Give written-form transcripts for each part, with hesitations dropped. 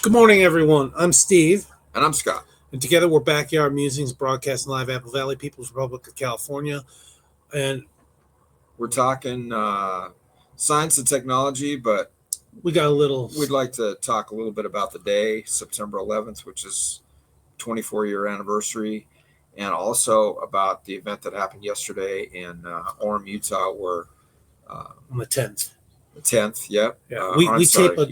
Good morning, everyone. I'm Steve. And I'm Scott. And together we're Backyard Musings, broadcasting live Apple Valley, People's Republic of California. And we're talking science and technology, but we'd like to talk a little bit about the day, September 11th, which is 24-year anniversary, and also about the event that happened yesterday in Orem, Utah, where on the 10th. The 10th, yep. Yeah. We tape a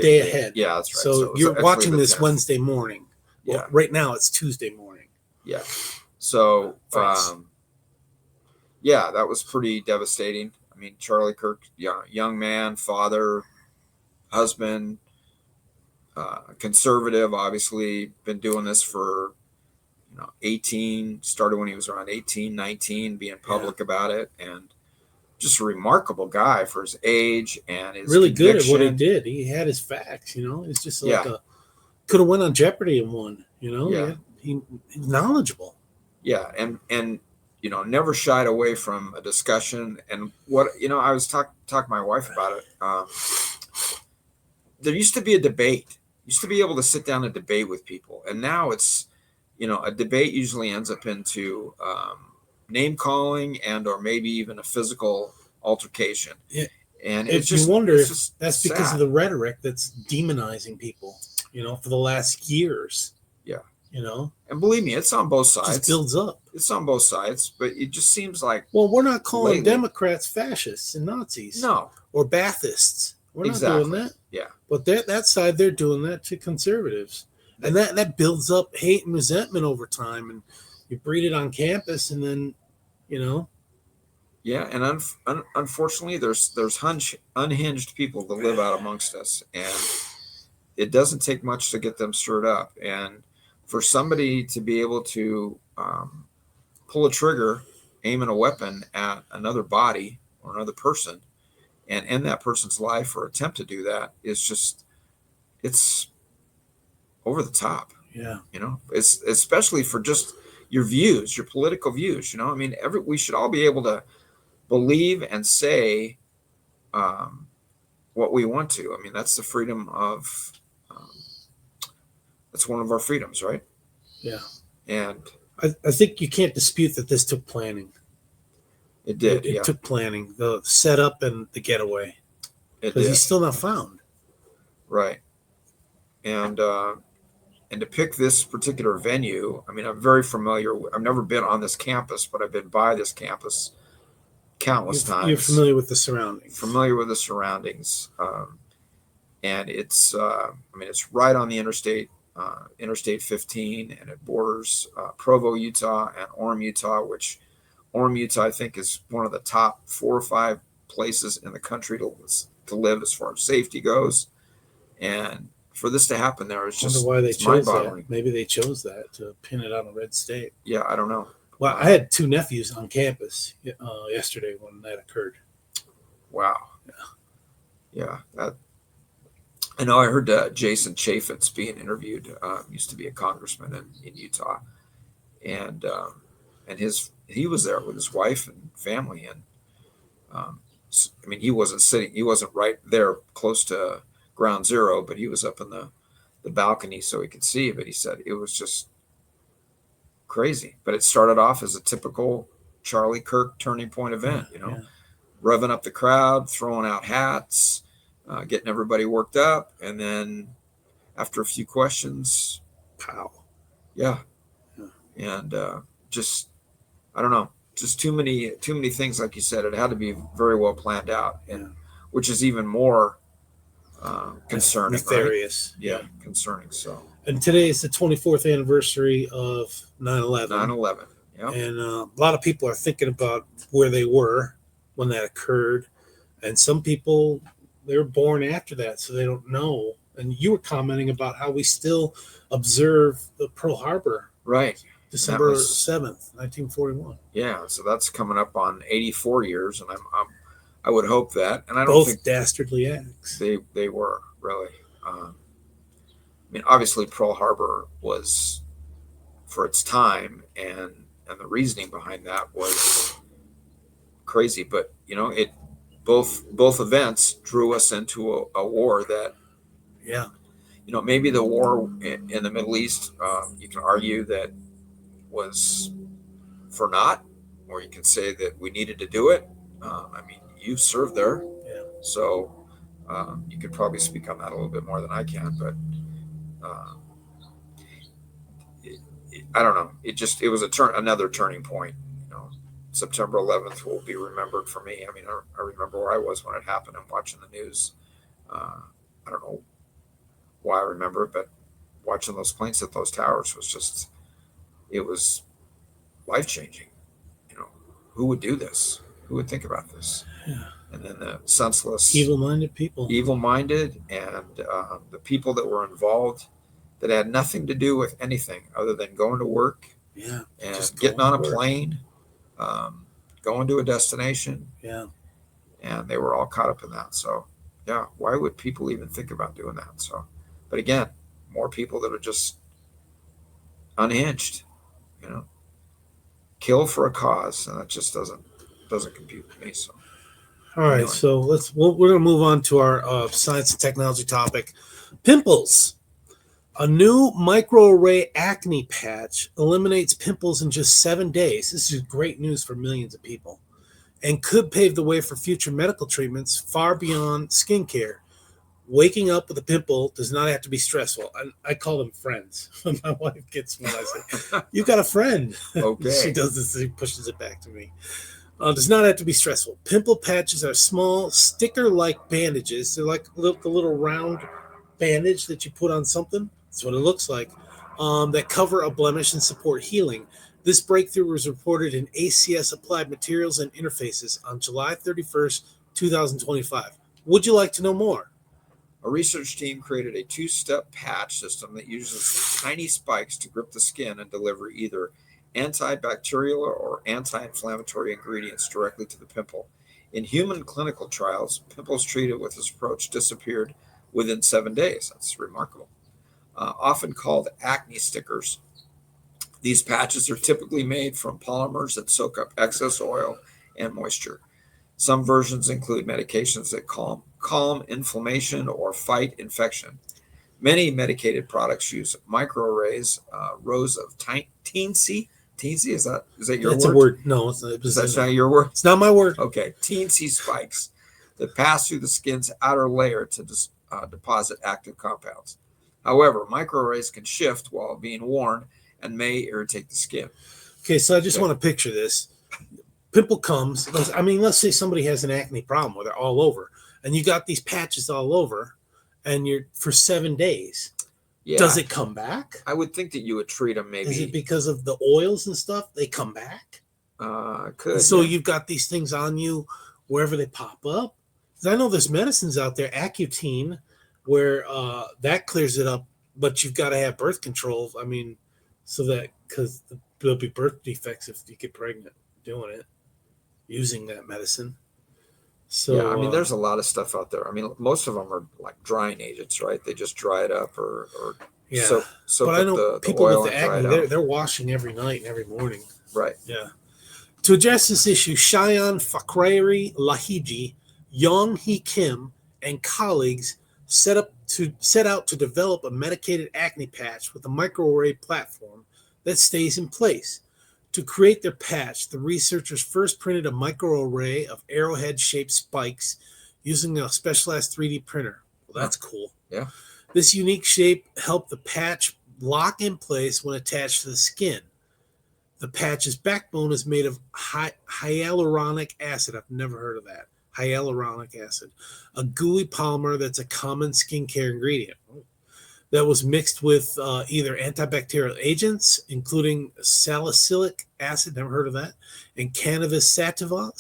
day ahead. Yeah, that's right. So you're watching this Wednesday morning. Well, yeah. Right now it's Tuesday morning. Yeah. So, that was pretty devastating. I mean, Charlie Kirk, young man, father, husband, conservative, obviously been doing this for, started when he was around 18, 19, being public about it. And just a remarkable guy for his age and his really conviction. Good at what he did. He had his facts, It's just like could have went on Jeopardy and won, Yeah. He's knowledgeable. Yeah, and never shied away from a discussion. And what I was talking to my wife about it. There used to be a debate. Used to be able to sit down and debate with people, and now it's a debate usually ends up into name calling or maybe even a physical altercation. Yeah. And it's just, you wonder if that's because sad. Of the rhetoric that's demonizing people, for the last years. Yeah. And believe me, it's on both sides. It just builds up. It's on both sides, but it just seems like... Well, we're not calling Democrats fascists and Nazis. No. Or Baathists. We're not doing that. Yeah. But that side, they're doing that to conservatives. And that builds up hate and resentment over time. And you breed it on campus and then, Yeah, and unfortunately, there's unhinged people that live out amongst us. And it doesn't take much to get them stirred up. And for somebody to be able to pull a trigger, aim a weapon at another body or another person and end that person's life or attempt to do that is just, it's over the top. Yeah. It's especially for just your views, your political views, I mean, we should all be able to believe and say what we want to. I mean, that's the freedom of, that's one of our freedoms, right? Yeah. And I think you can't dispute that this took planning. It did. It took planning, the setup and the getaway. Because he's still not found. Right. And to pick this particular venue, I mean, I'm very familiar. I've never been on this campus, but I've been by this campus countless times. You're familiar with the surroundings. And it's, it's right on the interstate 15, and it borders Provo, Utah, and Orem, Utah, which Orem, Utah, I think, is one of the top 4 or 5 places in the country to live as far as safety goes. And for this to happen there is just why they chose that. Maybe they chose that to pin it on a red state. Yeah, I don't know. Well, I had 2 nephews on campus yesterday when that occurred. Wow. Yeah. I know I heard Jason Chaffetz being interviewed. Used to be a congressman in Utah, and he was there with his wife and family, and he wasn't right there close to ground zero, but he was up in the balcony so he could see. But he said it was just crazy. But it started off as a typical Charlie Kirk turning point event, revving up the crowd, throwing out hats. Getting everybody worked up, and then after a few questions, pow. Yeah. And just, I don't know, just too many things, like you said. It had to be very well planned out, and which is even more concerning. Nefarious. Right? Yeah, concerning. So. And today is the 24th anniversary of 9/11. 9/11. Yeah. And a lot of people are thinking about where they were when that occurred, and some people, they were born after that, so they don't know. And you were commenting about how we still observe the Pearl Harbor. Right. December 7th, 1941. Yeah, so that's coming up on 84 years, and I would hope that. And I don't both think dastardly acts. They were really. I mean, obviously Pearl Harbor was, for its time, and the reasoning behind that was crazy. But both events drew us into a war that, maybe the war in the Middle East, you can argue that was for naught, or you can say that we needed to do it. I mean, you served there, Yeah. so you could probably speak on that a little bit more than I can, but uh, I don't know. It was another turning point. September 11th will be remembered for me. I mean, I remember where I was when it happened. I'm watching the news. I don't know why I remember it, but watching those planes hit those towers it was life changing. You know, who would do this? Who would think about this? Yeah. And then the senseless, Evil-minded people. evil-minded, and the people that were involved that had nothing to do with anything other than going to work, Yeah. and Just getting going on to a work. plane, going to a destination. Yeah. And they were all caught up in that. So, yeah, why would people even think about doing that? So, but again, more people that are just unhinged, kill for a cause, and that just doesn't compute with me. So, All right, anyway. so we're going to move on to our science and technology topic. Pimples. A new microarray acne patch eliminates pimples in just 7 days. This is great news for millions of people and could pave the way for future medical treatments far beyond skincare. Waking up with a pimple does not have to be stressful. I call them friends. My wife gets when I say, "You got a friend." Okay. She does this. She pushes it back to me. Does not have to be stressful. Pimple patches are small, sticker-like bandages. They're like the little round bandage that you put on something. That's what it looks like. That cover a blemish and support healing. This breakthrough was reported in ACS Applied Materials and Interfaces on July 31st, 2025. Would you like to know more? A research team created a two-step patch system that uses tiny spikes to grip the skin and deliver either antibacterial or anti-inflammatory ingredients directly to the pimple. In human clinical trials, pimples treated with this approach disappeared within 7 days. That's remarkable. Often called acne stickers, these patches are typically made from polymers that soak up excess oil and moisture. Some versions include medications that calm inflammation or fight infection. Many medicated products use microarrays, rows of teensy. Teensy, is that your It's word? a word. No, it's That's not your word? It's not my word. Okay, teensy spikes that pass through the skin's outer layer to deposit active compounds. However, microarrays can shift while being worn and may irritate the skin. Okay, so I just want to picture this. Pimple comes. Let's say somebody has an acne problem where they're all over, and you got these patches all over, and you're for 7 days. Yeah. Does it come back? I would think that you would treat them maybe. Is it because of the oils and stuff? They come back? Could. So you've got these things on you wherever they pop up? Because I know there's medicines out there, Accutane, where that clears it up, but you've got to have birth control. I mean, so that because there'll be birth defects if you get pregnant doing it, using that medicine. So yeah, I mean, there's a lot of stuff out there. I mean, most of them are like drying agents, right? They just dry it up or yeah. soak but I know the people oil with the and acne, they're washing every night and every morning. Right. Yeah. To address this issue, Shayan Fakrari Lahiji, Yong Hee Kim, and colleagues set out to develop a medicated acne patch with a microarray platform that stays in place. To create their patch, the researchers first printed a microarray of arrowhead-shaped spikes using a specialized 3D printer. Well, that's cool. Yeah. This unique shape helped the patch lock in place when attached to the skin. The patch's backbone is made of hyaluronic acid. I've never heard of that. Hyaluronic acid, a gooey polymer that's a common skincare ingredient that was mixed with either antibacterial agents, including salicylic acid, never heard of that, and cannabis sativa.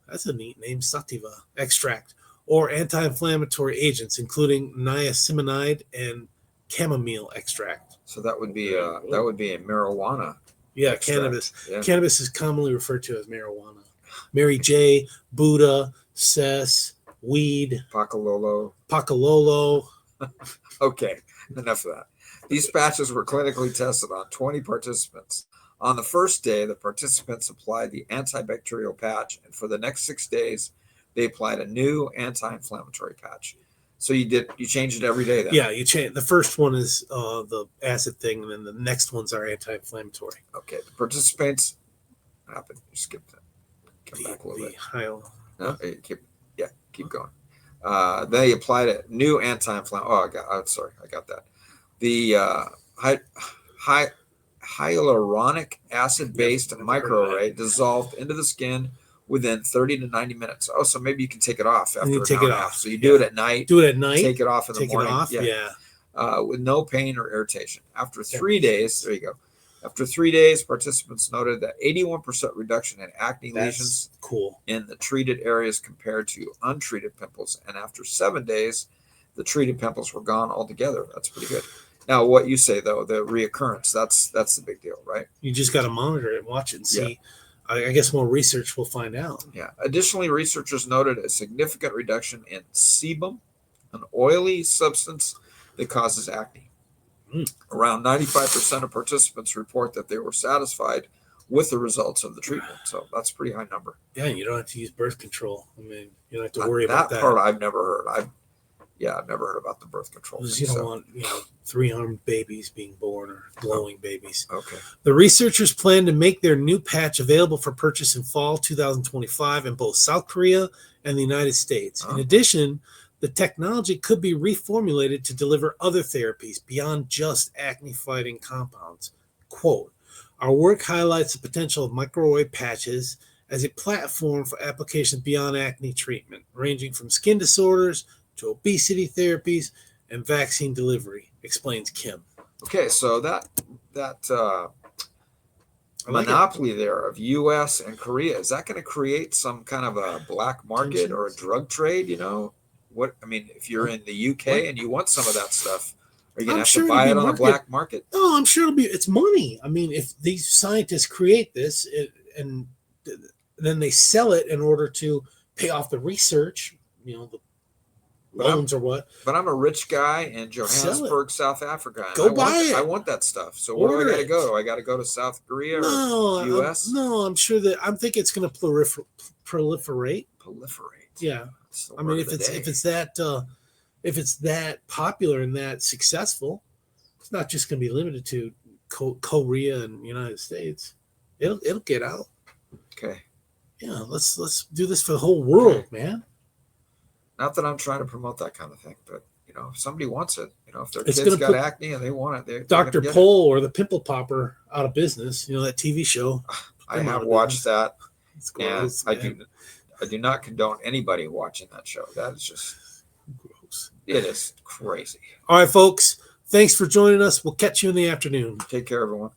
That's a neat name, sativa extract, or anti-inflammatory agents, including niacinamide and chamomile extract. So that would be a marijuana. Yeah, extract. Cannabis. Yeah. Cannabis is commonly referred to as marijuana. Mary J, Buddha, cess, weed, Pacalolo. Okay, enough of that. These patches were clinically tested on 20 participants. On the first day, the participants applied the antibacterial patch, and for the next 6 days, they applied a new anti-inflammatory patch. So you changed it every day then? Yeah, you change. The first one is the acid thing, and then the next ones are anti-inflammatory. Okay. The participants, what happened? You skipped that. Come back a little bit. No, keep going. They applied a new anti-inflammatory. I got that. The hyaluronic acid-based microarray dissolved into the skin within 30 to 90 minutes. Oh, so maybe you can take it off after you take it off. So you do it at night. Do it at night. Take it off in the morning. Take it off. With no pain or irritation. After 3 days, there you go. After 3 days, participants noted that 81% reduction in acne lesions in the treated areas compared to untreated pimples. And after 7 days, the treated pimples were gone altogether. That's pretty good. Now, what you say, though, the reoccurrence, that's the big deal, right? You just got to monitor it and watch it and see. I guess more research will find out. Yeah. Additionally, researchers noted a significant reduction in sebum, an oily substance that causes acne. Around 95% of participants report that they were satisfied with the results of the treatment. So that's a pretty high number. Yeah, you don't have to use birth control. I mean, you don't have to worry about that. That part I've never heard. I've never heard about the birth control. You don't want 3-armed babies being born or glowing babies. Okay. The researchers plan to make their new patch available for purchase in fall 2025 in both South Korea and the United States. In addition, the technology could be reformulated to deliver other therapies beyond just acne-fighting compounds. Quote, our work highlights the potential of microarray patches as a platform for applications beyond acne treatment, ranging from skin disorders to obesity therapies and vaccine delivery, explains Kim. Okay, so that monopoly there of U.S. and Korea, is that going to create some kind of a black market or a drug trade? If you're in the UK and you want some of that stuff, are you going to have to buy it on the black market? No, I'm sure it's money. I mean, if these scientists create this and then they sell it in order to pay off the research, the loans or what. But I'm a rich guy in Johannesburg, South Africa. Go buy it. I want that stuff. So where do I got to go? Do I got to go to South Korea or U.S.? I'm sure that I think it's going to proliferate. Yeah. I mean, if it's that popular and that successful, it's not just going to be limited to Korea and United States. It'll get out. Okay. Yeah, let's do this for the whole world, man. Not that I'm trying to promote that kind of thing, but if somebody wants it, if their kids got acne and they want it, Dr. Pole or the Pimple Popper out of business. That TV show. I have watched that, and I do not condone anybody watching that show. That is just gross. It is crazy. All right, folks. Thanks for joining us. We'll catch you in the afternoon. Take care, everyone.